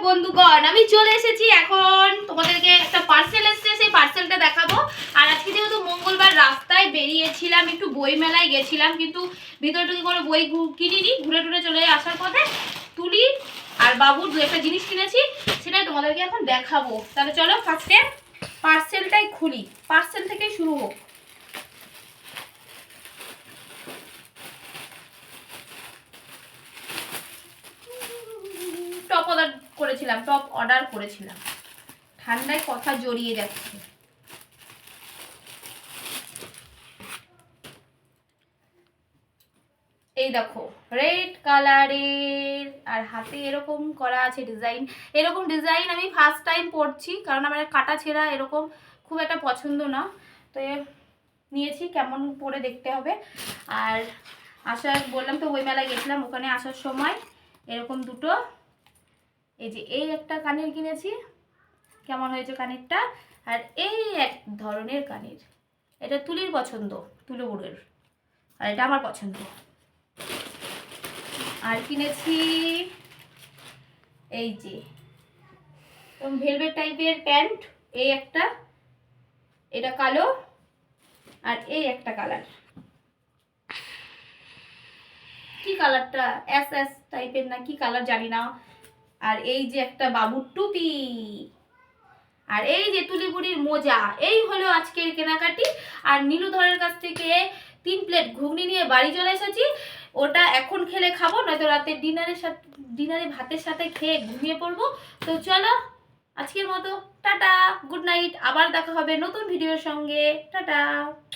বন্ধুগণ, আমি চলে এসেছি। এখন তোমাদেরকে একটা পার্সেল এসেছে, সেই পার্সেলটা দেখাবো। আর আজকে যেহেতু মঙ্গলবার, রাস্তায় বেরিয়েছিলাম, একটু বই মেলায় গেছিলাম, কিন্তু ভিতরে ঢুকে কোনো বই কিনিনি। ঘুরে টুরে চলে আসার পথে তুলি আর বাবুর দু একটা জিনিস কিনেছি, সেটাই তোমাদেরকে এখন দেখাবো। তাহলে চলো ফার্স্টে পার্সেলটাই খুলি, পার্সেল থেকেই শুরু হোক। টপ অর্ডার করেছিলাম। ঠান্ডায় কথা জড়িয়ে যাচ্ছে। এই দেখো, রেড কালারের, আর হাতে এরকম করা আছে ডিজাইন। এরকম ডিজাইন আমি ফার্স্ট টাইম পরছি, কারণ আমার কাটা ছেঁড়া এরকম খুব একটা পছন্দ না। তো নিয়েছি, কেমন পরে দেখতে হবে। আর বললাম তো বইমেলায় গেছিলাম, ওখানে আসার সময় এরকম দুটো, এই যে এই একটা কানের কিনেছি, কেমন হয়েছে কানেরটা। আর এই এক ধরনের কানের, এটা তুলির পছন্দ, তুলো বুড়োর, আর এটা আমার পছন্দ। আর কিনেছি এই যে ভেলভেট টাইপের প্যান্ট, এই একটা, এটা কালো, আর এই একটা কালার, কি কালারটা এস এস টাইপের না কি কালার জানি না। আর এই যে একটা বাবুর টুপি, আর এই যে তুলিপুরির মোজা। এই হলো আজকের কেনাকাটি। আর নীলুধরের কাছ থেকে 3 প্লেট ঘুগনি নিয়ে বাড়ি চলে এসেছি। ওটা এখন খেলে খাবো, নয়তো রাতে ডিনারে ভাতের সাথে খেয়ে ঘুমিয়ে পড়বো। তো চলো আজকের মতো টাটা, গুড নাইট। আবার দেখা হবে নতুন ভিডিওর সঙ্গে। টাটা।